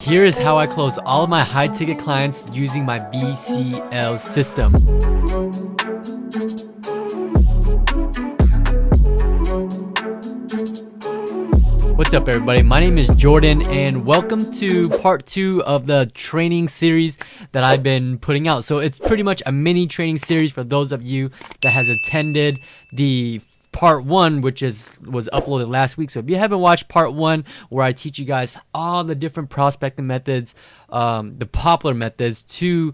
Here is how I close all of my high ticket clients using my VCL system. What's up everybody, my name is Jordan and welcome to part 2 of the training series that I've been putting out. So it's pretty much a mini training series for those of you that has attended the part 1, which was uploaded last week. So if you haven't watched part 1, where I teach you guys all the different prospecting methods, the popular methods to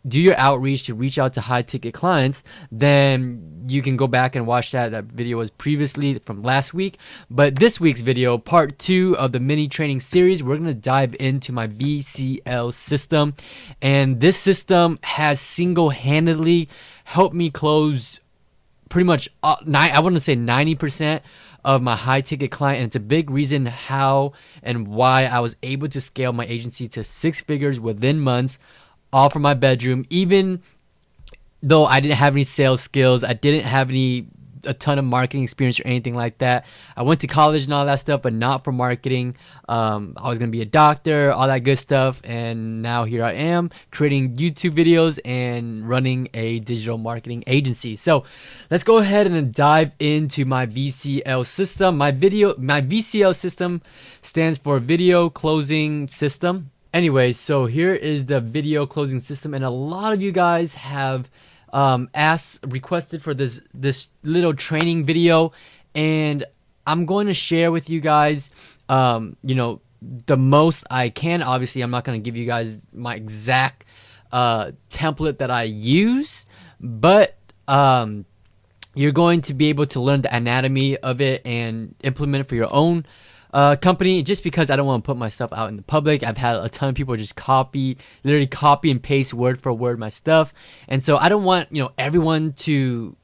do your outreach, to reach out to high ticket clients, then you can go back and watch that. That video was previously from last week. But this week's video, part 2 of the mini training series, we're going to dive into my VCL system. And this system has single-handedly helped me close pretty much, I want to say 90% of my high ticket client. And it's a big reason how and why I was able to scale my agency to 6 figures within months, all from my bedroom. Even though I didn't have any sales skills, I didn't have a ton of marketing experience or anything like that. I went to college and all that stuff, but not for marketing. I was going to be a doctor, all that good stuff. And now here I am creating YouTube videos and running a digital marketing agency. So let's go ahead and then dive into my VCL system. My VCL system stands for Video Closing System. Anyway, so here is the video closing system. And a lot of you guys have requested for this little training video, and I'm going to share with you guys the most I can. Obviously I'm not going to give you guys my exact template that I use, but you're going to be able to learn the anatomy of it and implement it for your own company. Just because I don't want to put my stuff out in the public. I've had a ton of people just literally copy and paste word for word my stuff, and so I don't want everyone to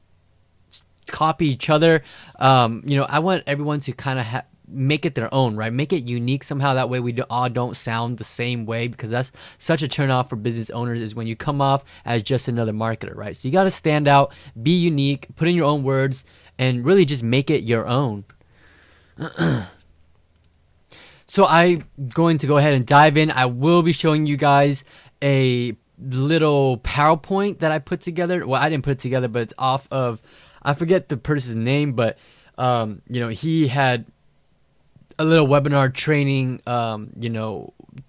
copy each other. I want everyone to kind of make it their own, right? Make it unique somehow. That way we all don't sound the same way, because that's such a turn off for business owners, is when you come off as just another marketer, right? So you got to stand out, be unique, put in your own words, and really just make it your own. So I'm going to go ahead and dive in. I will be showing you guys a little PowerPoint that I put together. Well, I didn't put it together, but it's off of, I forget the person's name, but he had a little webinar training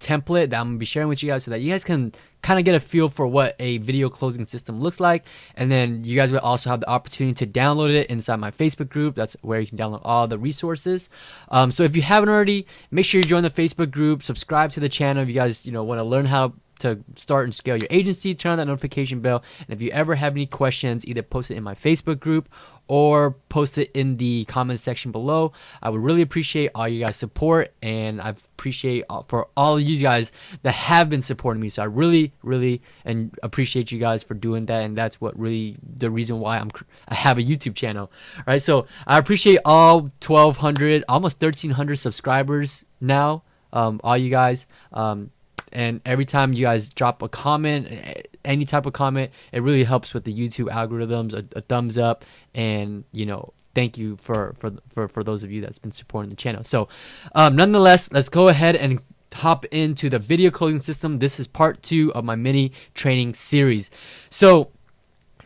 template that I'm gonna be sharing with you guys, so that you guys can kind of get a feel for what a video closing system looks like. And then you guys will also have the opportunity to download it inside my Facebook group. That's where you can download all the resources. So if you haven't already, make sure you join the Facebook group, subscribe to the channel if you guys want to learn how to start and scale your agency. Turn on that notification bell, and if you ever have any questions, either post it in my Facebook group or post it in the comment section below. I would really appreciate all you guys' support, and I appreciate for all of you guys that have been supporting me. So I really appreciate you guys for doing that, and that's what really the reason why I have a YouTube channel. All right, so I appreciate all 1,200, almost 1,300 subscribers now. All you guys. And every time you guys drop a comment, any type of comment, it really helps with the YouTube algorithms. A thumbs up, and thank you for those of you that's been supporting the channel. So nonetheless, let's go ahead and hop into the video closing system. This is part 2 of my mini training series. So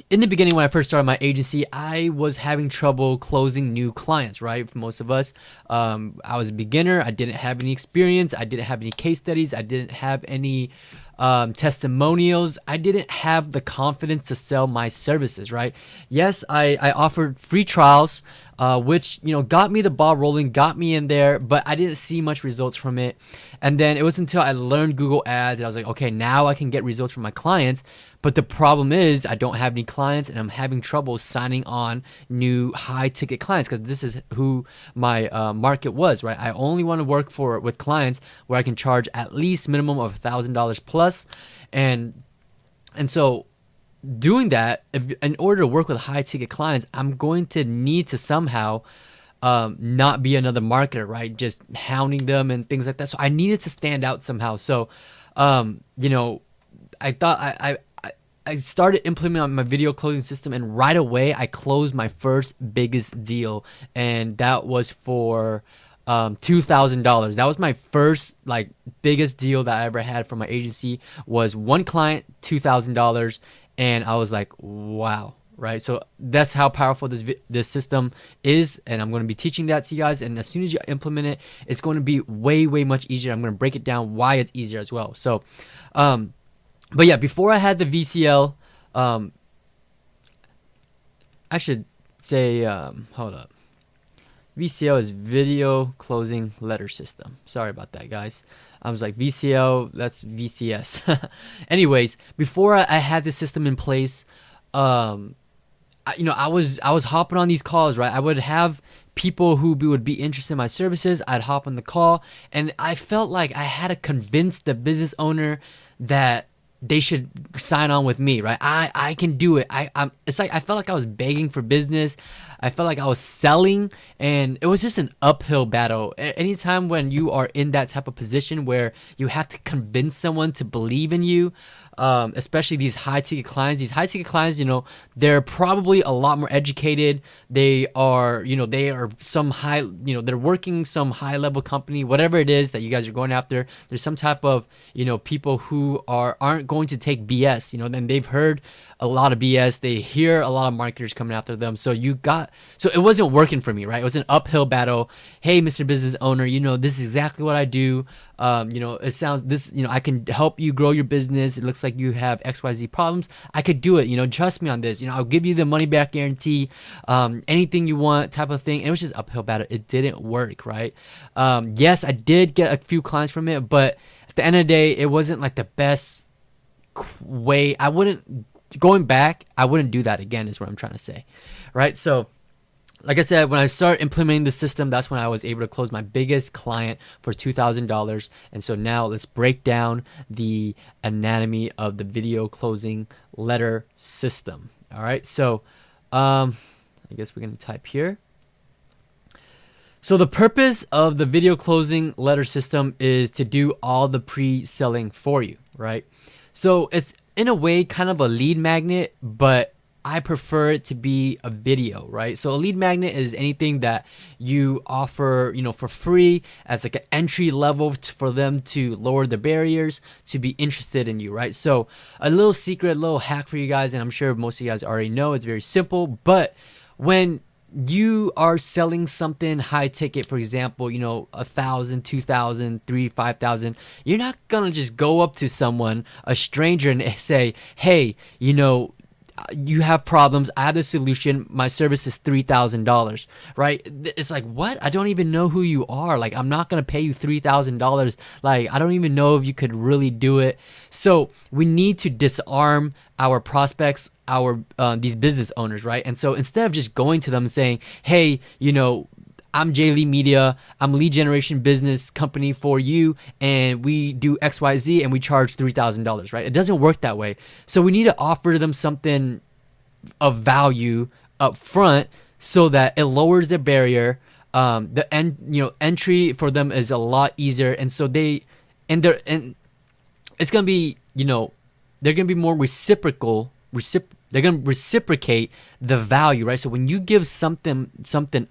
in the beginning, when I first started my agency, I was having trouble closing new clients, right? For most of us, I was a beginner. I didn't have any experience. I didn't have any case studies. I didn't have any testimonials. I didn't have the confidence to sell my services, right? Yes, I offered free trials, which got me the ball rolling, got me in there, but I didn't see much results from it. And then it was until I learned Google Ads, and I was like, okay, now I can get results from my clients. But the problem is I don't have any clients, and I'm having trouble signing on new high ticket clients, because this is who my market was, right? I only want to work with clients where I can charge at least minimum of $1,000 plus. And so doing that, in order to work with high ticket clients, I'm going to need to somehow not be another marketer, right? Just hounding them and things like that. So I needed to stand out somehow. So, I thought I started implementing my video closing system, and right away I closed my first biggest deal, and that was for $2,000. That was my first like biggest deal that I ever had from my agency. Was one client, $2,000, and I was like, wow. Right, so that's how powerful this system is, and I'm going to be teaching that to you guys. And as soon as you implement it, it's going to be way much easier. I'm going to break it down why it's easier as well. So, but yeah, before I had the VCL, I should say, hold up. VCL is Video Closing Letter System. Sorry about that, guys. I was like, VCL, that's VCS. Anyways, before I had the system in place, I was hopping on these calls, right? I would have people who would be interested in my services. I'd hop on the call, and I felt like I had to convince the business owner that they should sign on with me, right? I can do it. It's like I felt like I was begging for business. I felt like I was selling, and it was just an uphill battle. Anytime when you are in that type of position where you have to convince someone to believe in you, especially these high ticket clients. These high ticket clients, they're probably a lot more educated. They are some high, they're working some high level company, whatever it is that you guys are going after. There's some type of, people who aren't going to take BS, then they've heard a lot of BS. They hear a lot of marketers coming after them. So it wasn't working for me, right? It was an uphill battle. Hey, Mr. Business Owner, this is exactly what I do. It sounds this, I can help you grow your business. It looks like you have XYZ problems. I could do it. Trust me on this. I'll give you the money back guarantee. Anything you want type of thing. And it was just uphill battle. It didn't work, right? Yes, I did get a few clients from it, but at the end of the day, it wasn't like the best way. Going back, I wouldn't do that again is what I'm trying to say, right? So like I said, when I started implementing the system, that's when I was able to close my biggest client for $2,000. And so now let's break down the anatomy of the video closing letter system. All right, so I guess we're going to type here. So the purpose of the video closing letter system is to do all the pre-selling for you, right? So it's in a way kind of a lead magnet, but I prefer it to be a video, right? So a lead magnet is anything that you offer, for free as like an entry level for them to lower the barriers to be interested in you, right? So a little secret, little hack for you guys, and I'm sure most of you guys already know, it's very simple, but when you are selling something high ticket, for example, $1,000, $2,000, $3,000, $5,000, you're not gonna just go up to someone, a stranger, and say, hey, you have problems. I have the solution. My service is $3,000, right? It's like, what? I don't even know who you are. Like, I'm not going to pay you $3,000. Like, I don't even know if you could really do it. So we need to disarm our prospects, these business owners, right? And so instead of just going to them and saying, hey, I'm JLE Media. I'm a lead generation business company for you, and we do XYZ, and we charge $3,000, right? It doesn't work that way. So we need to offer them something of value up front so that it lowers their barrier. Entry for them is a lot easier, and so it's gonna be, they're gonna be more reciprocal. They're going to reciprocate the value, right? So when you give something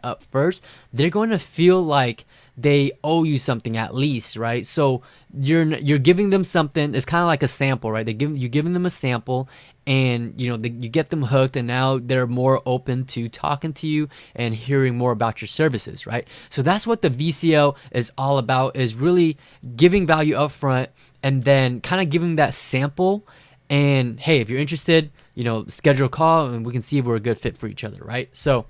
up first, they're going to feel like they owe you something at least, right? So you're giving them something. It's kind of like a sample, right? You're giving them a sample, and you get them hooked, and now they're more open to talking to you and hearing more about your services, right? So that's what the VCL is all about, is really giving value up front and then kind of giving that sample. And hey, if you're interested, schedule a call and we can see if we're a good fit for each other, right? So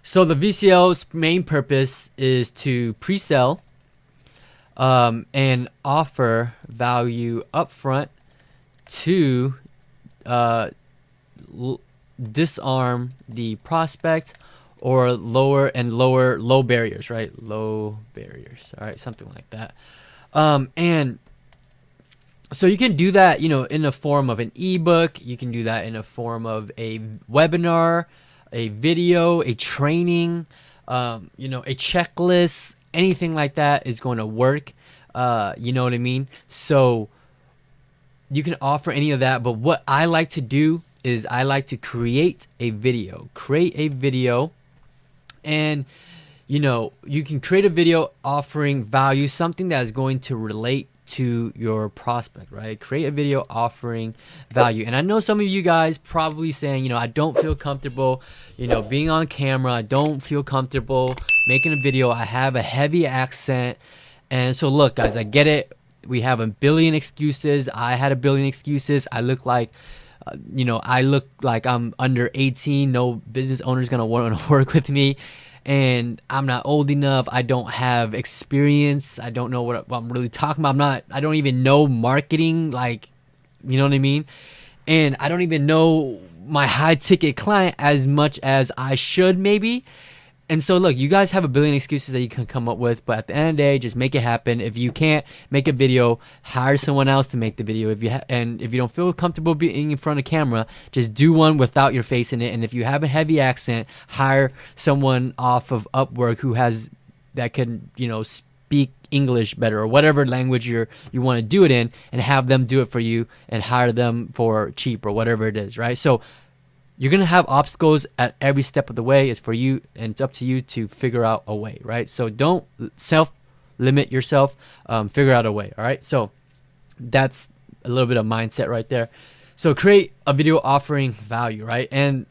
the VCL's main purpose is to pre-sell and offer value upfront to disarm the prospect or lower low barriers, right? Low barriers, all right, something like that. And so you can do that, in the form of an ebook. You can do that in a form of a webinar, a video, a training, a checklist. Anything like that is going to work. You know what I mean? So you can offer any of that. But what I like to do is I like to create a video. And you can create a video offering value, something that is going to relate to your prospect, right? Create a video offering value. And I know some of you guys probably saying, I don't feel comfortable, being on camera. I don't feel comfortable making a video. I have a heavy accent. And so look, guys, I get it. We have a billion excuses. I had a billion excuses. I look like I'm under 18. No business owner is going to want to work with me. And I'm not old enough. I don't have experience. I don't know what I'm really talking about. I don't even know marketing, you know what I mean? And I don't even know my high ticket client as much as I should maybe. And so look, you guys have a billion excuses that you can come up with, but at the end of the day, just make it happen. If you can't make a video, hire someone else to make the video. If you don't feel comfortable being in front of camera, just do one without your face in it. And if you have a heavy accent, hire someone off of Upwork that can speak English better, or whatever language you want to do it in, and have them do it for you and hire them for cheap or whatever it is, right? So you're going to have obstacles at every step of the way. It's for you, and it's up to you to figure out a way, right? So don't self-limit yourself. Figure out a way, all right? So that's a little bit of mindset right there. So create a video offering value, right? And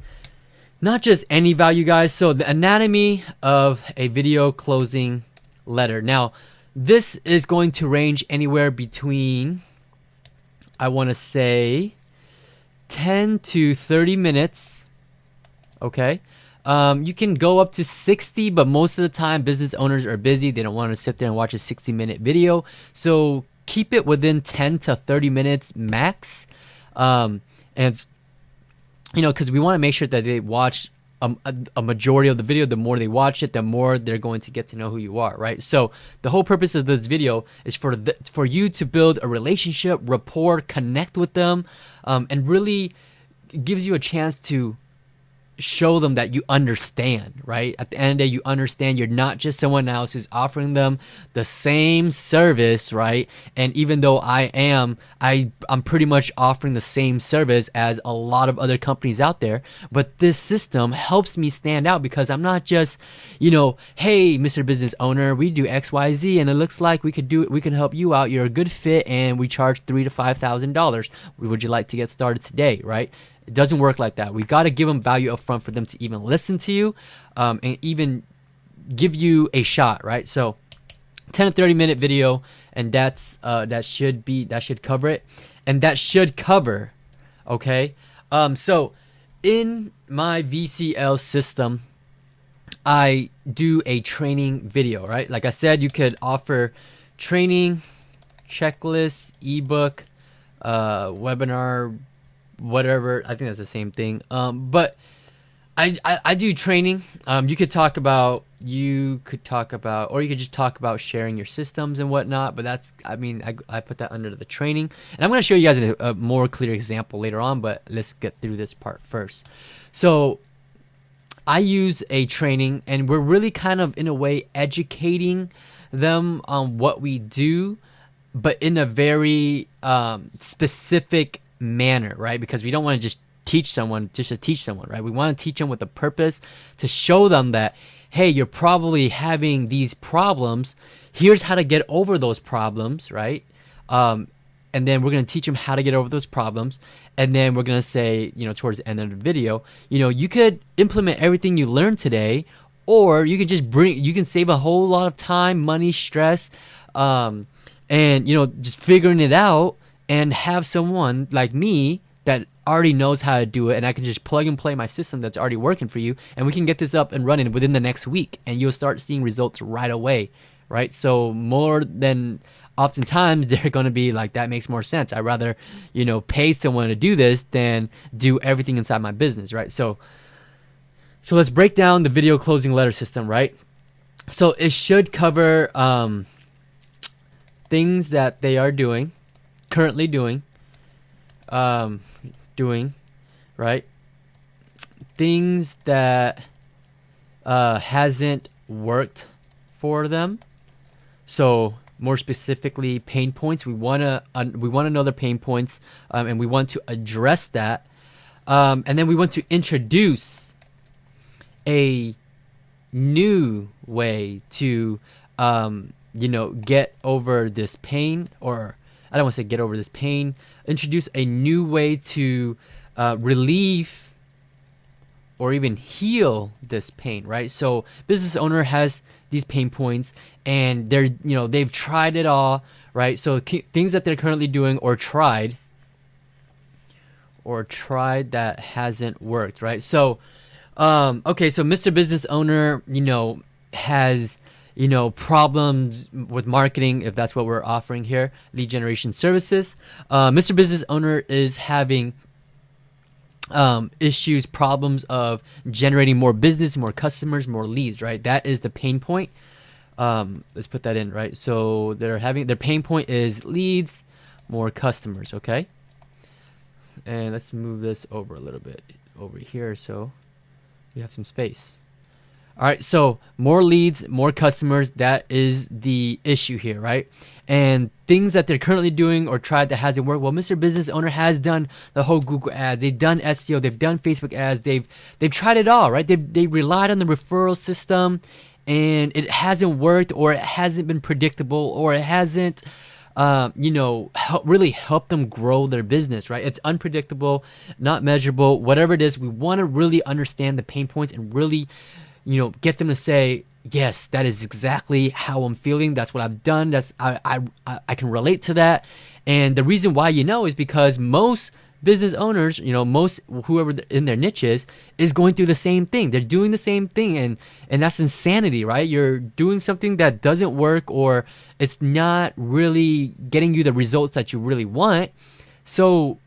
not just any value, guys. So the anatomy of a video closing letter. Now, this is going to range anywhere between, I want to say, 10 to 30 minutes. Okay. You can go up to 60, but most of the time business owners are busy. They don't want to sit there and watch a 60-minute video. So keep it within 10 to 30 minutes max. And because we want to make sure that they watch a majority of the video. The more they watch it, the more they're going to get to know who you are, right? So the whole purpose of this video is for you to build a relationship, rapport, connect with them, and really gives you a chance to show them that you understand, right? At the end of the day, you understand you're not just someone else who's offering them the same service, right? And even though I'm pretty much offering the same service as a lot of other companies out there, but this system helps me stand out because I'm not just, hey, Mr. Business Owner, we do XYZ and it looks like we can help you out. You're a good fit and we charge $3,000 to $5,000. Would you like to get started today, right? It doesn't work like that. We got to give them value up front for them to even listen to you, and even give you a shot, right? So 10 to 30 minute video, and that should cover it. And that should cover, okay? So in my VCL system, I do a training video, right? Like I said, you could offer training, checklist, ebook, webinar, whatever. I think that's the same thing. But I do training. You could talk about, or you could just talk about sharing your systems and whatnot. But I put that under the training. And I'm going to show you guys a more clear example later on, but let's get through this part first. So I use a training, and we're really kind of, in a way, educating them on what we do, but in a very specific manner, right? Because we don't want to just teach someone, right? We want to teach them with a purpose, to show them that, hey, you're probably having these problems. Here's how to get over those problems, right? And then we're going to teach them how to get over those problems. And then we're going to say, towards the end of the video, you could implement everything you learned today, or you could you can save a whole lot of time, money, stress, and, just figuring it out, and have someone like me that already knows how to do it, and I can just plug and play my system that's already working for you, and we can get this up and running within the next week, and you'll start seeing results right away, right? So more than oftentimes they're going to be like, that makes more sense. I'd rather, pay someone to do this than do everything inside my business, right? So let's break down the video closing letter system, right? So it should cover things that they are currently doing, right? Things that hasn't worked for them. So more specifically, pain points. We want to know their pain points, and we want to address that, and then we want to introduce a new way to get over this pain, or I don't want to say get over this pain, introduce a new way to relieve or even heal this pain, right? So business owner has these pain points, and they've tried it all, right? So things that they're currently doing or tried that hasn't worked, right? So okay, so Mr. Business Owner, has problems with marketing, if that's what we're offering here, lead generation services. Mr. Business Owner is having problems of generating more business, more customers, more leads, right? That is the pain point. Let's put that in, right? So their pain point is leads, more customers, okay? And let's move this over a little bit over here so we have some space. All right, so more leads, more customers, that is the issue here, right? And things that they're currently doing or tried that hasn't worked. Well, Mr. Business Owner has done the whole Google ads. They've done SEO. They've done Facebook ads. They've tried it all, right? They relied on the referral system, and it hasn't worked, or it hasn't been predictable, or it hasn't really helped them grow their business, right? It's unpredictable, not measurable, whatever it is. We want to really understand the pain points and really get them to say, yes, that is exactly how I'm feeling. That's what I've done. I can relate to that. And the reason why is because most business owners, most whoever in their niches is going through the same thing. They're doing the same thing, and that's insanity, right? You're doing something that doesn't work, or it's not really getting you the results that you really want. So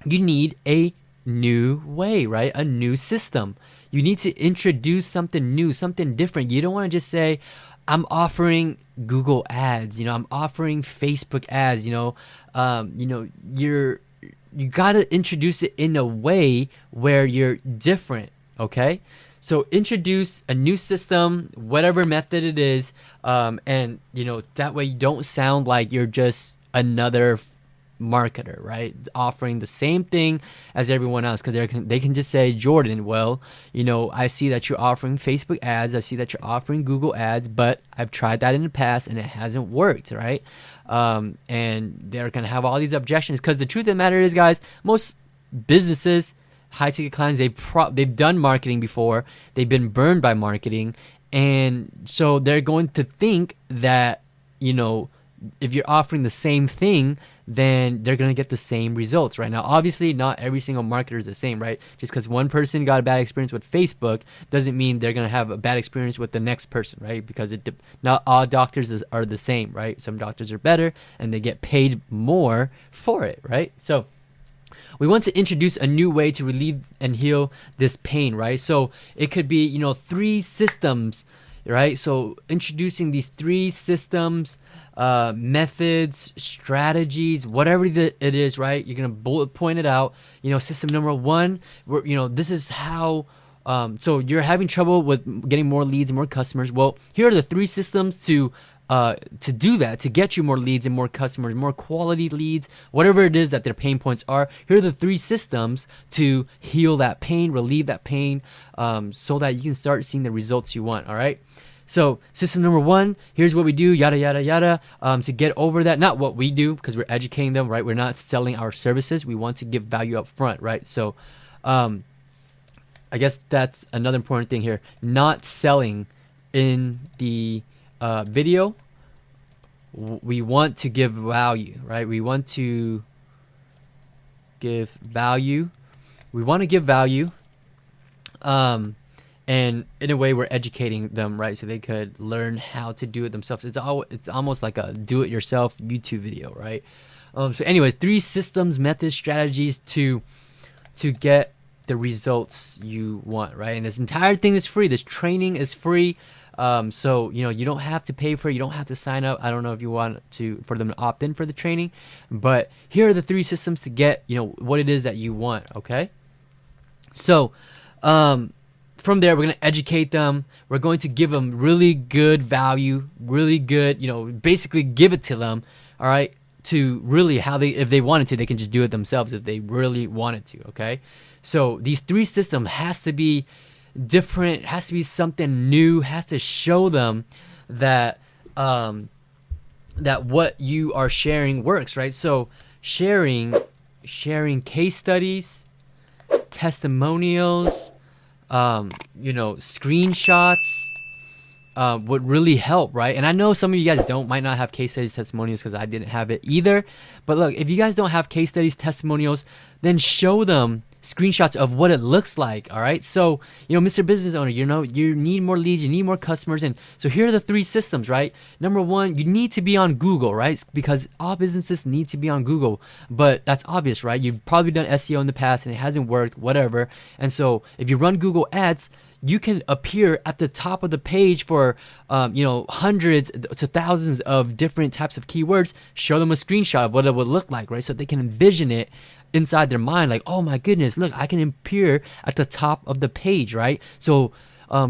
you need a new way, right? A new system. You need to introduce something new, something different. You don't want to just say, I'm offering Google ads, I'm offering Facebook ads, you got to introduce it in a way where you're different, okay? So introduce a new system, whatever method it is, and that way you don't sound like you're just another marketer, right? Offering the same thing as everyone else, because they can just say, Jordan, well, I see that you're offering Facebook ads, I see that you're offering Google ads, but I've tried that in the past and it hasn't worked, right? And they're gonna have all these objections, because the truth of the matter is, guys, most businesses, high ticket clients, they've done marketing before, they've been burned by marketing, and so they're going to think that if you're offering the same thing, then they're going to get the same results, right? Now, obviously, not every single marketer is the same, right? Just because one person got a bad experience with Facebook doesn't mean they're going to have a bad experience with the next person, right? Because not all doctors are the same, right? Some doctors are better, and they get paid more for it, right? So we want to introduce a new way to relieve and heal this pain, right? So it could be, 3 systems, right? So introducing these 3 systems, methods, strategies, whatever it is, right? You're gonna bullet point it out. System number 1, this is how. So you're having trouble with getting more leads and more customers. Well, here are the 3 systems to do that, to get you more leads and more customers, more quality leads, whatever it is that their pain points are. Here are the 3 systems to heal that pain, relieve that pain, so that you can start seeing the results you want. All right. So system number 1, here's what we do, yada, yada, yada, to get over that. Not what we do, because we're educating them, right? We're not selling our services. We want to give value up front, right? So I guess that's another important thing here. Not selling in the video. We want to give value, right? We want to give value. We want to give value. And in a way, we're educating them, right? So they could learn how to do it themselves. It's almost like a do-it-yourself YouTube video, right? So anyways, 3 systems, methods, strategies to get the results you want, right? And this entire thing is free. This training is free. So you don't have to pay for it. You don't have to sign up. I don't know if you want for them to opt in for the training, but here are the 3 systems to get what it is that you want. Okay. So from there, we're going to educate them. We're going to give them really good value, really good, basically give it to them. All right. To really if they wanted to, they can just do it themselves if they really wanted to. Okay. So these 3 systems has to be different, has to be something new, has to show them that that what you are sharing works, right? So sharing case studies, testimonials, screenshots would really help, right? And I know some of you guys might not have case studies, testimonials, because I didn't have it either. But look, if you guys don't have case studies, testimonials, then show them screenshots of what it looks like. All right, so Mr. Business Owner, you need more leads, you need more customers, and so here are the 3 systems, right? Number 1, you need to be on Google, right? Because all businesses need to be on Google, but that's obvious, right? You've probably done SEO in the past and it hasn't worked, whatever. And so if you run Google Ads, you can appear at the top of the page for hundreds to thousands of different types of keywords. Show them a screenshot of what it would look like, right? So they can envision it inside their mind, like, oh my goodness, look, I can appear at the top of the page, right? So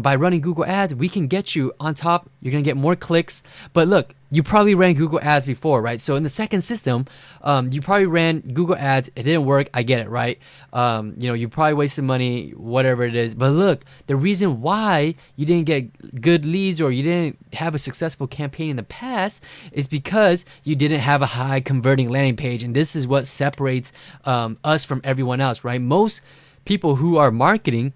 by running Google Ads, we can get you on top. You're gonna get more clicks. But look, you probably ran Google Ads before, right? So in the second system, you probably ran Google Ads. It didn't work. I get it, right? You probably wasted money, whatever it is. But look, the reason why you didn't get good leads or you didn't have a successful campaign in the past is because you didn't have a high converting landing page. And this is what separates us from everyone else, right? Most people who are marketing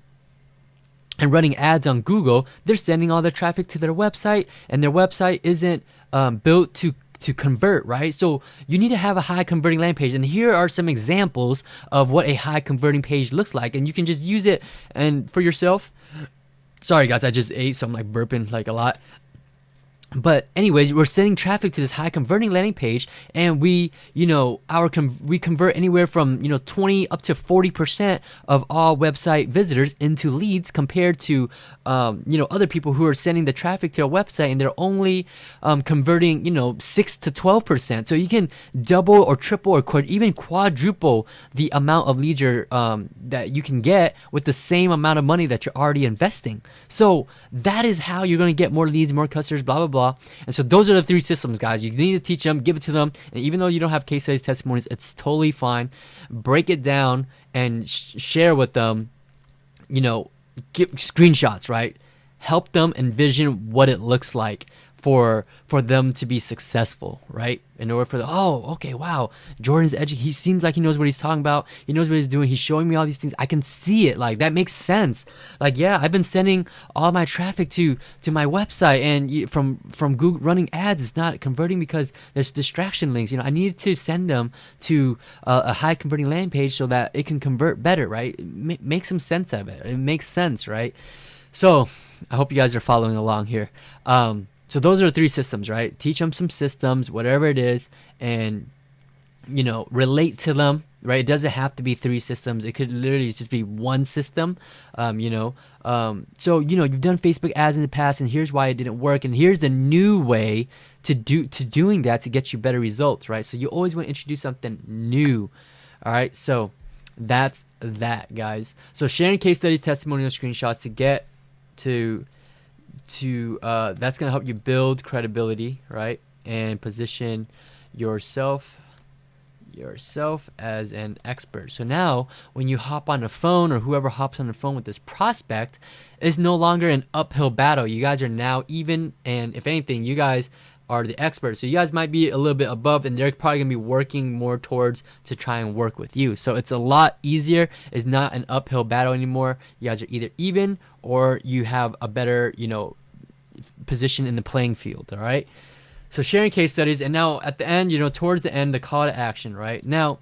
and running ads on Google, they're sending all their traffic to their website, and their website isn't built to convert, right? So you need to have a high converting landing page. And here are some examples of what a high converting page looks like, and you can just use it and for yourself. Sorry guys, I just ate, so I'm like burping like a lot. But anyways, we're sending traffic to this high converting landing page, and we convert anywhere from 20 up to 40% of all website visitors into leads, compared to other people who are sending the traffic to a website and they're only converting 6 to 12%. So you can double or triple or even quadruple the amount of leads that you can get with the same amount of money that you're already investing. So that is how you're going to get more leads, more customers, blah blah blah. And so those are the 3 systems, guys. You need to teach them, give it to them, and even though you don't have case studies, testimonies, it's totally fine. Break it down and share with them, give screenshots, right? Help them envision what it looks like for them to be successful, right? In order for okay, wow, Jordan's edgy. He seems like he knows what he's talking about. He knows what he's doing. He's showing me all these things. I can see it. Like, that makes sense. Like, yeah, I've been sending all my traffic to my website, and from Google running ads, it's not converting because there's distraction links. I need to send them to a high converting landing page so that it can convert better, right? Make some sense of it. It makes sense, right? So I hope you guys are following along here. So those are the 3 systems, right? Teach them some systems, whatever it is, and, relate to them, right? It doesn't have to be 3 systems. It could literally just be 1 system, So, you've done Facebook ads in the past, and here's why it didn't work. And here's the new way to doing that to get you better results, right? So you always want to introduce something new, all right? So that's that, guys. So sharing case studies, testimonial screenshots to get to that's going to help you build credibility, right? And position yourself as an expert. So now when you hop on the phone, or whoever hops on the phone with this prospect, it's no longer an uphill battle. You guys are now even, and if anything, you guys are the experts. So you guys might be a little bit above, and they're probably gonna be working more towards to try and work with you. So it's a lot easier. It's not an uphill battle anymore. You guys are either even, or you have a better, position in the playing field. All right. So sharing case studies, and now at the end, towards the end, the call to action, right? Now,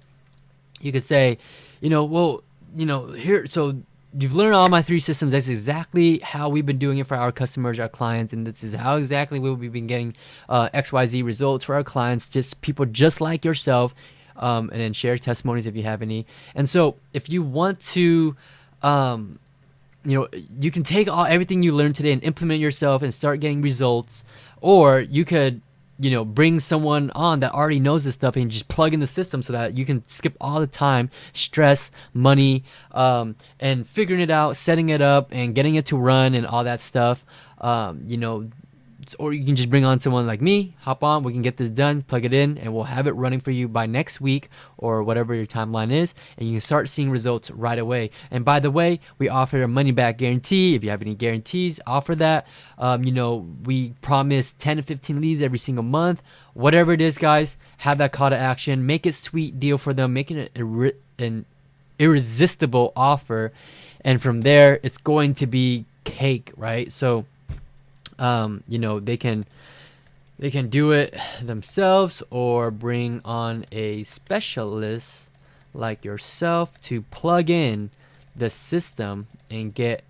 you could say, here, so you've learned all my 3 systems. That's exactly how we've been doing it for our customers, our clients, and this is how exactly we've been getting XYZ results for our clients, just people just like yourself, and then share testimonies if you have any. And so if you want to, you can take everything you learned today and implement yourself and start getting results, or you could, bring someone on that already knows this stuff and just plug in the system so that you can skip all the time, stress, money, and figuring it out, setting it up and getting it to run and all that stuff, or you can just bring on someone like me, hop on, we can get this done, plug it in, and we'll have it running for you by next week or whatever your timeline is, and you can start seeing results right away. And by the way, we offer a money back guarantee. If you have any guarantees, offer that. We promise 10 to 15 leads every single month. Whatever it is, guys, have that call to action. Make it sweet deal for them, making it an irresistible offer, and from there it's going to be cake, right? So they can do it themselves or bring on a specialist like yourself to plug in the system and get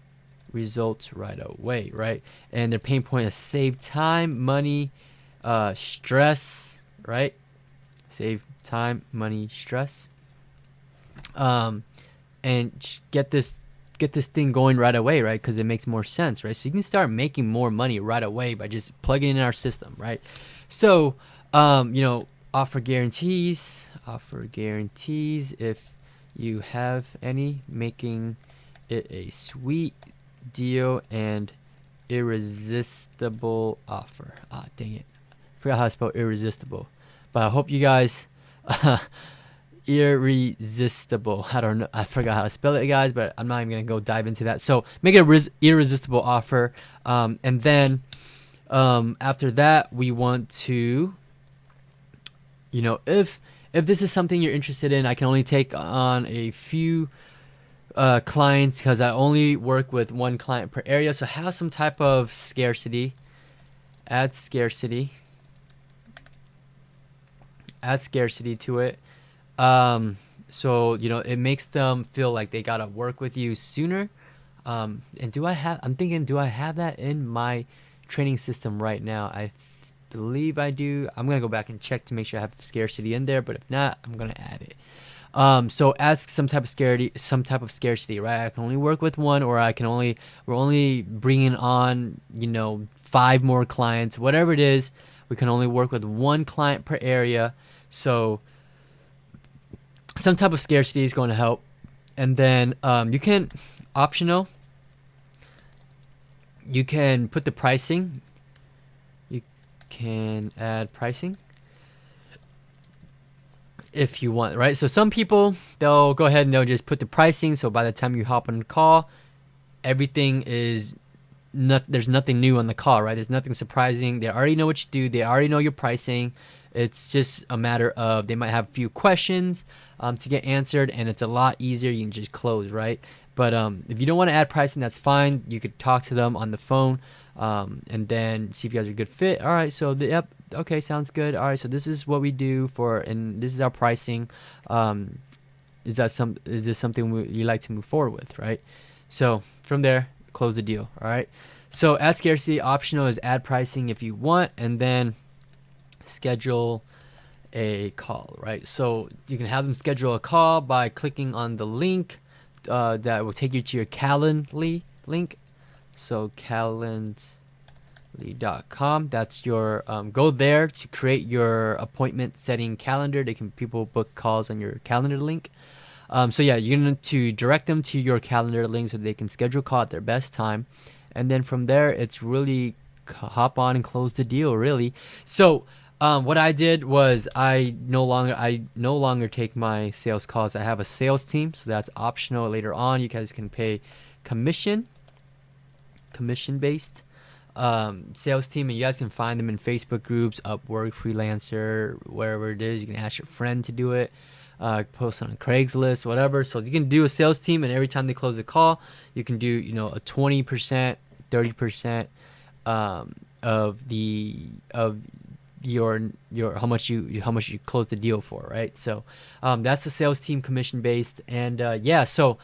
results right away, right? And their pain point is save time, money, stress, right? Save time, money, stress, and get this thing going right away, right? Because it makes more sense, right? So you can start making more money right away by just plugging in our system, right? So, offer guarantees if you have any, making it a sweet deal and irresistible offer. Dang it. Forgot how to spell irresistible. But I hope you guys... irresistible. I don't know. I forgot how to spell it, guys, but I'm not even going to go dive into that. So make it an irresistible offer. And then after that, we want to, if this is something you're interested in, I can only take on a few clients because I only work with one client per area. So have some type of scarcity. Add scarcity to it. So it makes them feel like they gotta work with you sooner. And do I have that in my training system right now? I believe I do. I'm gonna go back and check to make sure I have scarcity in there, but if not, I'm gonna add it. So ask some type of scarcity, right? I can only work with one, or we're only bringing on 5 more clients, whatever it is. We can only work with one client per area. So some type of scarcity is going to help. And then you can optional, you can put the pricing, you can add pricing if you want, right? So some people, they'll go ahead and they'll just put the pricing, so by the time you hop on the call, everything is there's nothing new on the call, right? There's nothing surprising. They already know what you do. They already know your pricing. It's just a matter of they might have a few questions to get answered, and it's a lot easier. You can just close, right? But if you don't want to add pricing, that's fine. You could talk to them on the phone and then see if you guys are a good fit. All right, so yep, okay, sounds good. All right, so this is what we do and this is our pricing. Is this something you like to move forward with, right? So from there, close the deal. All right. So add scarcity. Optional is add pricing if you want, and then schedule a call, right? So you can have them schedule a call by clicking on the link that will take you to your Calendly link. So calendly.com. That's your go there to create your appointment setting calendar. People book calls on your calendar link. So yeah, you're going to direct them to your calendar link so they can schedule a call at their best time, and then from there it's really hop on and close the deal, really. So what I did was I no longer take my sales calls. I have a sales team, so that's optional. Later on, you guys can pay commission-based sales team, and you guys can find them in Facebook groups, Upwork, Freelancer, wherever it is. You can ask your friend to do it, post it on Craigslist, whatever. So you can do a sales team, and every time they close a call, you can do a 20%, 30% of your how much you close the deal for, right? So that's the sales team, commission based. And so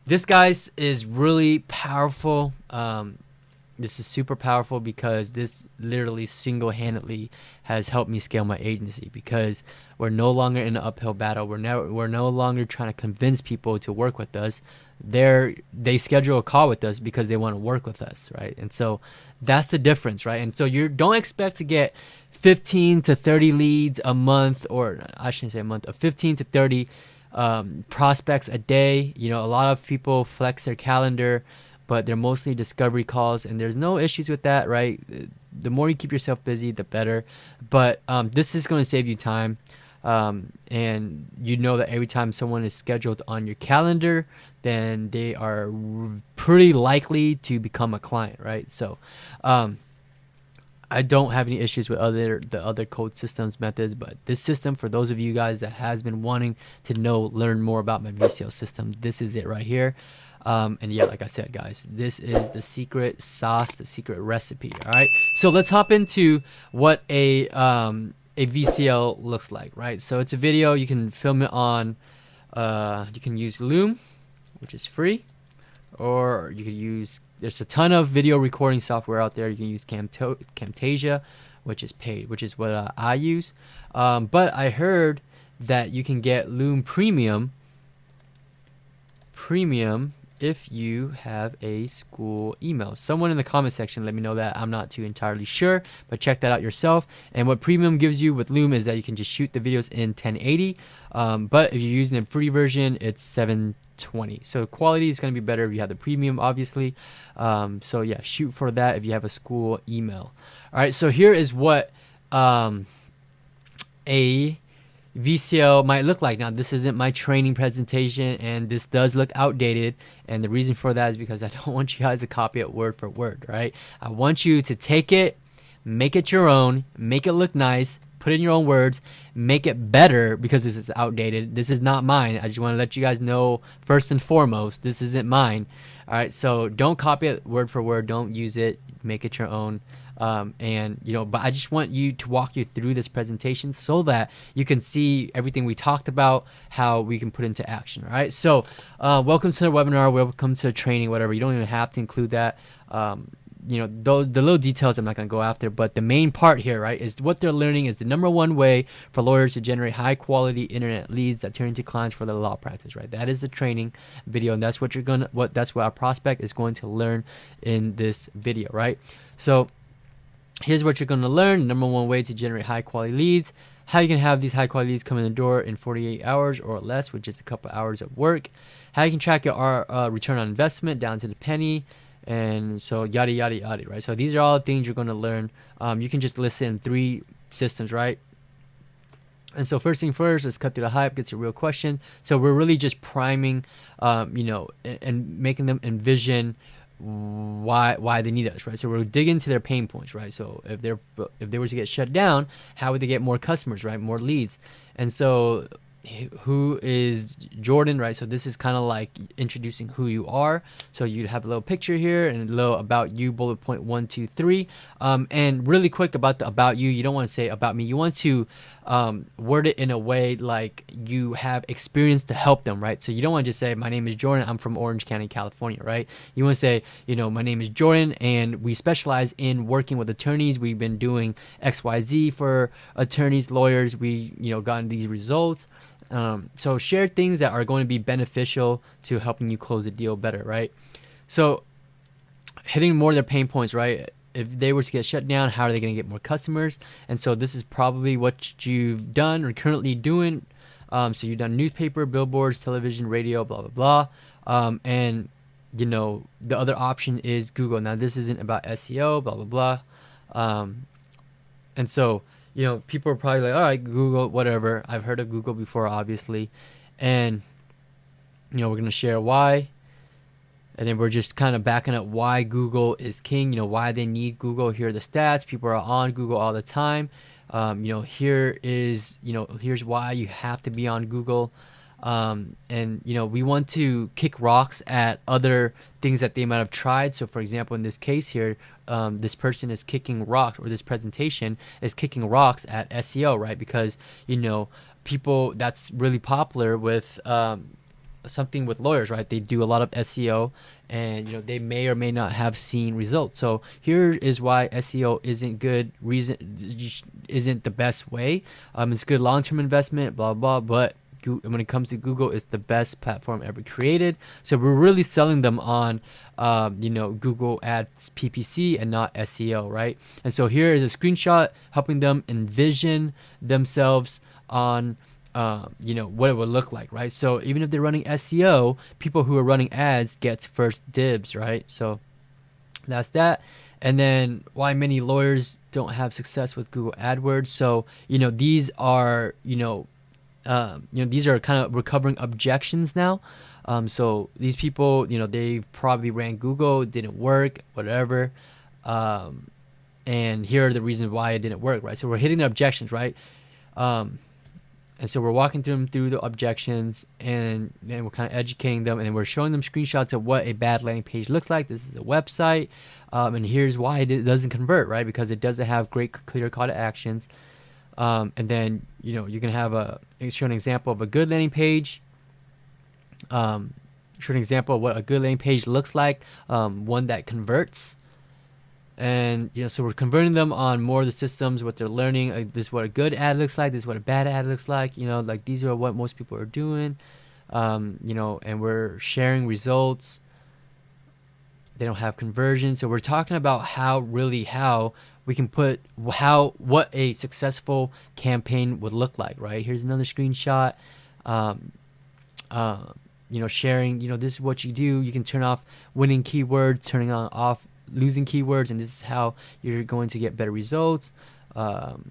this, guys, is really powerful. This is super powerful because this literally single-handedly has helped me scale my agency, because we're no longer in an uphill battle. We're no longer trying to convince people to work with us. They schedule a call with us because they want to work with us, right? And so that's the difference, right? And so you don't expect to get 15 to 30 leads a month, or I shouldn't say a month, 15 to 30 prospects a day. A lot of people flex their calendar, but they're mostly discovery calls, and there's no issues with that, right? the more you keep yourself busy, the better. But this is going to save you time. And you know that every time someone is scheduled on your calendar, then they are pretty likely to become a client, right? So I don't have any issues with the other code systems methods, but this system, for those of you guys that has been wanting to learn more about my VCL system, this is it right here. And yeah, like I said, guys, this is the secret sauce, the secret recipe. All right, so let's hop into what a VCL looks like, right? So it's a video. You can film it on, you can use Loom, which is free, or you could use, there's a ton of video recording software out there. You can use Camtasia, which is paid, which is what I use. But I heard that you can get Loom Premium if you have a school email. Someone in the comment section let me know that. I'm not too entirely sure, but check that out yourself. And what Premium gives you with Loom is that you can just shoot the videos in 1080. But if you're using the free version, it's 720. So quality is going to be better if you have the Premium, obviously. So yeah, shoot for that if you have a school email. All right, so here is what a VCL might look like. Now, this isn't my training presentation, and this does look outdated, and the reason for that is because I don't want you guys to copy it word for word, right? I want you to take it, make it your own, make it look nice, put it in your own words, make it better, because this is outdated. This is not mine. I just want to let you guys know, first and foremost, this isn't mine. All right, so don't copy it word for word. Don't use it. Make it your own. And but I just want you to walk you through this presentation so that you can see everything we talked about, how we can put into action. All right, so welcome to the webinar, welcome to the training, whatever. You don't even have to include that. The little details I'm not going to go after, but the main part here, right, is what they're learning is the #1 way for lawyers to generate high quality internet leads that turn into clients for their law practice, right? That is the training video, and that's what that's what our prospect is going to learn in this video, right? So here's what you're going to learn. #1 way to generate high quality leads, how you can have these high quality leads come in the door in 48 hours or less, which is a couple hours of work, how you can track your return on investment down to the penny, and so yada yada yada, right? So these are all things you're going to learn. You can just list in 3 systems, right? And so first thing first, let's cut through the hype, get to a real question. So we're really just priming, and making them envision why they need us, right? So we're digging into their pain points, right? So if they were to get shut down, how would they get more customers, right? More leads. And so who is Jordan, right? So this is kind of like introducing who you are. So you'd have a little picture here and a little about you, bullet point 1, 2, 3. And really quick about the about you don't want to say about me. You want to word it in a way like you have experience to help them, right? So you don't want to just say, my name is Jordan, I'm from Orange County, California, right? You want to say, my name is Jordan and we specialize in working with attorneys. We've been doing XYZ for attorneys, lawyers. We, gotten these results. So share things that are going to be beneficial to helping you close a deal better, right? So hitting more of their pain points, right? If they were to get shut down, how are they going to get more customers? And so this is probably what you've done or currently doing. So you've done newspaper, billboards, television, radio, blah, blah, blah. And, the other option is Google. Now, this isn't about SEO, blah, blah, blah. And so, people are probably like, all right, Google, whatever. I've heard of Google before, obviously. And, we're going to share why. And then we're just kind of backing up why Google is king, why they need Google. Here are the stats. People are on Google all the time. Here is, here's why you have to be on Google. And we want to kick rocks at other things that they might have tried. So for example, in this case here, this person is kicking rocks, or this presentation is kicking rocks at SEO, right? Because, people, that's really popular with, something with lawyers, right? They do a lot of SEO and, they may or may not have seen results. So here is why SEO isn't the best way. It's good long-term investment, blah, blah, but when it comes to Google, it's the best platform ever created. So we're really selling them on, Google Ads PPC and not SEO, right? And so here is a screenshot helping them envision themselves on, what it would look like, right? So even if they're running SEO, people who are running ads gets first dibs, right? So that's that. And then why many lawyers don't have success with Google AdWords. So, these are, these are kind of recovering objections now. So these people, they probably ran Google, it didn't work, whatever. And here are the reasons why it didn't work, right? So we're hitting the objections, right? And so we're walking them through the objections, and then we're kind of educating them, and then we're showing them screenshots of what a bad landing page looks like. This is a website, and here's why it doesn't convert, right? Because it doesn't have great, clear call to actions. And then, you can have show an example of a good landing page. Show an example of what a good landing page looks like, one that converts. And so we're converting them on more of the systems, what they're learning. This is what a good ad looks like. This is what a bad ad looks like. Like these are what most people are doing. And we're sharing results. They don't have conversion, so we're talking about how we can put what a successful campaign would look like. Right, here's another screenshot. Sharing. This is what you do. You can turn off winning keywords, turning off losing keywords, and this is how you're going to get better results.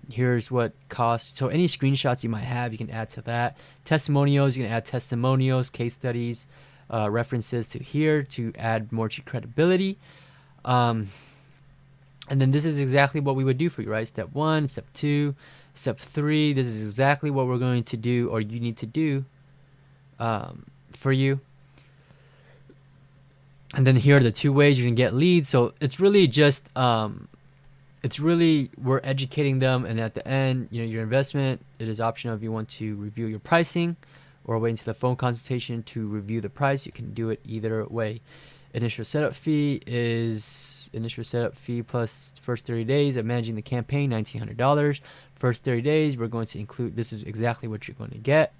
Here's what costs. So any screenshots you might have, you can add to that. Testimonials, you can add testimonials, case studies, references to here to add more to credibility. And then this is exactly what we would do for you, right? Step 1, step 2, step 3. This is exactly what we're going to do, or you need to do for you. And then here are the 2 ways you can get leads. So it's really just, we're educating them. And at the end, your investment, it is optional if you want to review your pricing or wait until the phone consultation to review the price. You can do it either way. Initial setup fee plus first 30 days of managing the campaign, $1,900. First 30 days, we're going to include, this is exactly what you're going to get.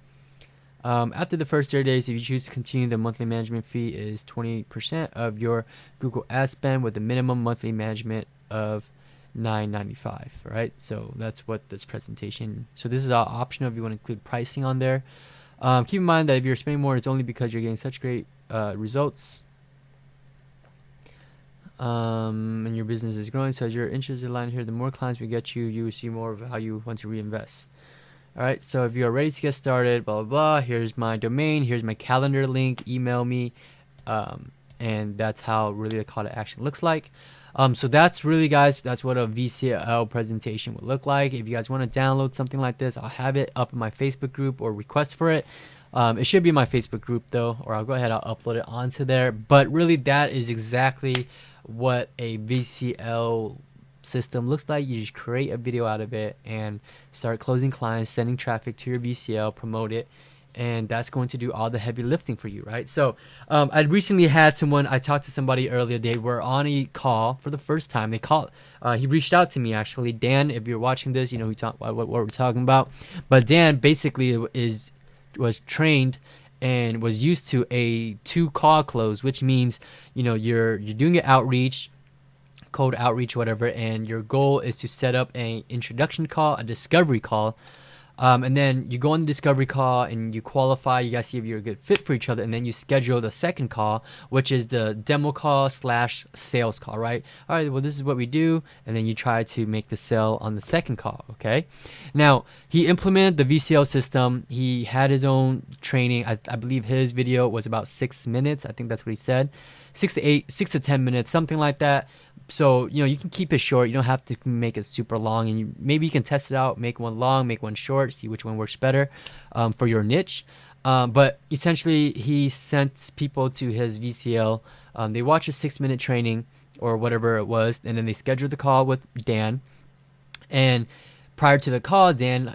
After the first 30 days, if you choose to continue, the monthly management fee is 20% of your Google ad spend with a minimum monthly management of $9.95. Right? So that's what this presentation. So this is all optional if you want to include pricing on there. Keep in mind that if you're spending more, it's only because you're getting such great results. And your business is growing. So as your interests align here, the more clients we get you, you will see more value once you reinvest. All right, so if you are ready to get started, blah, blah, blah, here's my domain, here's my calendar link, email me, and that's how really the call to action looks like. So that's really, guys, that's what a VCL presentation would look like. If you guys want to download something like this, I'll have it up in my Facebook group or request for it. It should be in my Facebook group, though, or I'll go ahead, I'll upload it onto there. But really, that is exactly what a VCL system looks like. You just create a video out of it and start closing clients, sending traffic to your VCL, promote it, and that's going to do all the heavy lifting for you, right? So I recently had someone, I talked to somebody earlier, they were on a call for the first time. He reached out to me, actually. Dan, if you're watching this, you know what we're talking about. But Dan basically was trained and was used to a 2-call close, which means you're doing an outreach, cold outreach, whatever, and your goal is to set up an introduction call, a discovery call, and then you go on the discovery call and you qualify, you guys see if you're a good fit for each other, and then you schedule the second call, which is the demo call / sales call, right? All right, well, this is what we do, and then you try to make the sale on the second call. Okay, now he implemented the VCL system. He had his own training. I believe his video was about 6 minutes. I think that's what he said, 6 to 10 minutes, something like that. So, you can keep it short. You don't have to make it super long. And maybe you can test it out, make one long, make one short, see which one works better for your niche. But essentially, he sent people to his VCL. They watched a 6-minute training or whatever it was, and then they scheduled the call with Dan. And prior to the call, Dan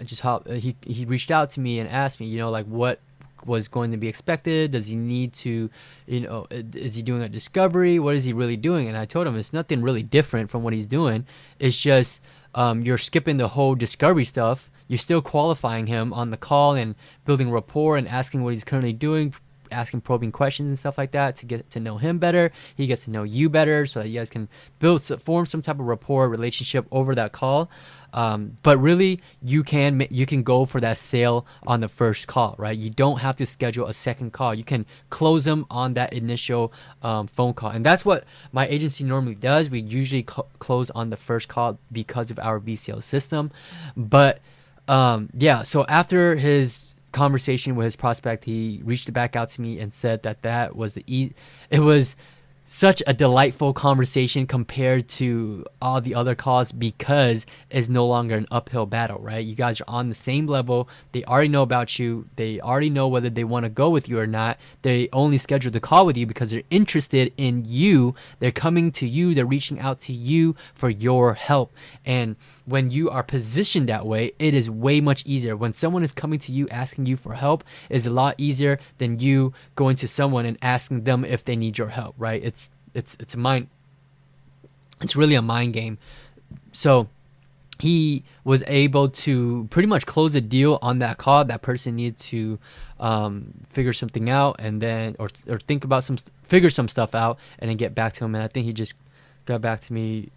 he reached out to me and asked me, what was going to be expected. Does he need to, is he doing a discovery? What is he really doing? And I told him it's nothing really different from what he's doing. It's just you're skipping the whole discovery stuff. You're still qualifying him on the call and building rapport and asking what he's currently doing, asking probing questions and stuff like that to get to know him better. He gets to know you better so that you guys can form some type of rapport relationship over that call. But really, you can go for that sale on the first call, right? You don't have to schedule a second call. You can close them on that initial phone call, and that's what my agency normally does. We usually close on the first call because of our VCL system. But yeah, so after his conversation with his prospect, he reached back out to me and said that was it was such a delightful conversation compared to all the other calls, because it's no longer an uphill battle, right? You guys are on the same level. They already know about you. They already know whether they want to go with you or not. They only scheduled the call with you because they're interested in you. They're coming to you. They're reaching out to you for your help. And when you are positioned that way, it is way much easier. When someone is coming to you asking you for help, it's a lot easier than you going to someone and asking them if they need your help, right? It's really a mind game. So he was able to pretty much close a deal on that call. That person needed to figure something out, and then or think about figure some stuff out, and then get back to him. And I think he just got back to me,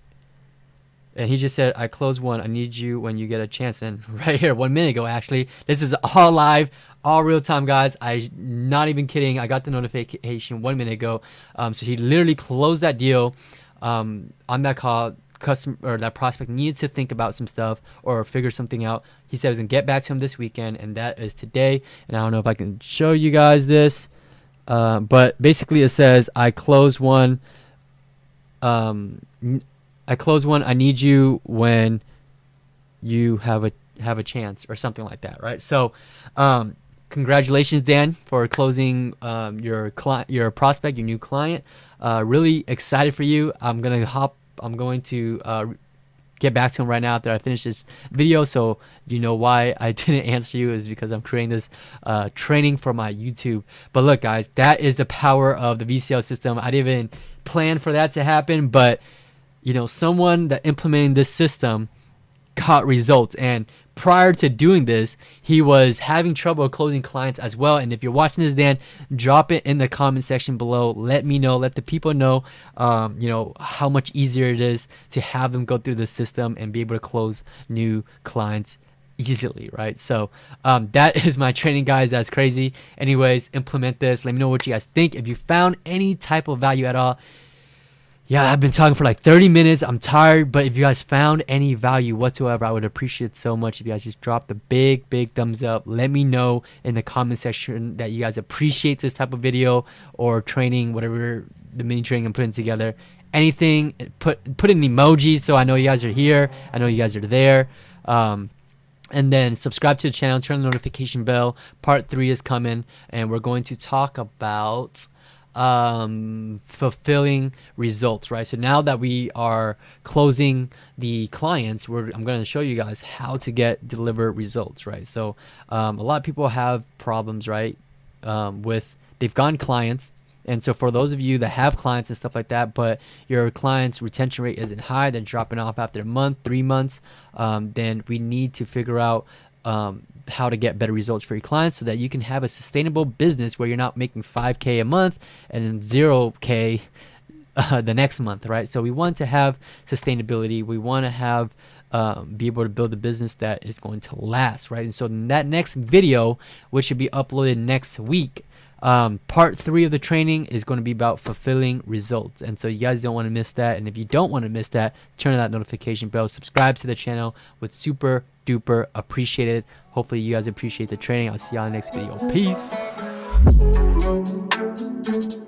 and he just said, "I closed one. I need you when you get a chance." And right here, 1 minute ago, actually, this is all live, all real time, guys. I'm not even kidding. I got the notification 1 minute ago. So he literally closed that deal on that call. That prospect needed to think about some stuff or figure something out. He said he was gonna get back to him this weekend, and that is today. And I don't know if I can show you guys this, but basically it says, "I closed one. I need you when you have a chance," or something like that, right? So, congratulations, Dan, for closing your prospect, your new client. Really excited for you. I'm going to get back to him right now after I finish this video. So you know why I didn't answer you is because I'm creating this training for my YouTube. But look, guys, that is the power of the VCL system. I didn't even plan for that to happen, but someone that implemented this system got results. And prior to doing this, he was having trouble closing clients as well. And if you're watching this, Dan, drop it in the comment section below. Let me know, let the people know, how much easier it is to have them go through the system and be able to close new clients easily, right? So that is my training, guys. That's crazy. Anyways, implement this. Let me know what you guys think. If you found any type of value at all, yeah, I've been talking for like 30 minutes. I'm tired, but if you guys found any value whatsoever, I would appreciate it so much if you guys just drop the big thumbs up. Let me know in the comment section that you guys appreciate this type of video or training, whatever the mini training I'm putting together. Anything, put an emoji so I know you guys are here. I know you guys are there. And then subscribe to the channel, turn the notification bell. Part 3 is coming, and we're going to talk about fulfilling results, right? So now that we are closing the clients, I'm going to show you guys how to deliver results, right? So a lot of people have problems, right, they've gotten clients. And so for those of you that have clients and stuff like that, but your clients' retention rate isn't high, they're dropping off after a month, 3 months, then we need to figure out how to get better results for your clients so that you can have a sustainable business where you're not making $5K a month and then $0K the next month, right? So we want to have sustainability. We want to have be able to build a business that is going to last, right? And so in that next video, which should be uploaded next week, part 3 of the training is going to be about fulfilling results. And so you guys don't want to miss that. And if you don't want to miss that, turn on that notification bell, subscribe to the channel, would super duper appreciate it. Hopefully you guys appreciate the training. I'll see y'all in the next video. Peace.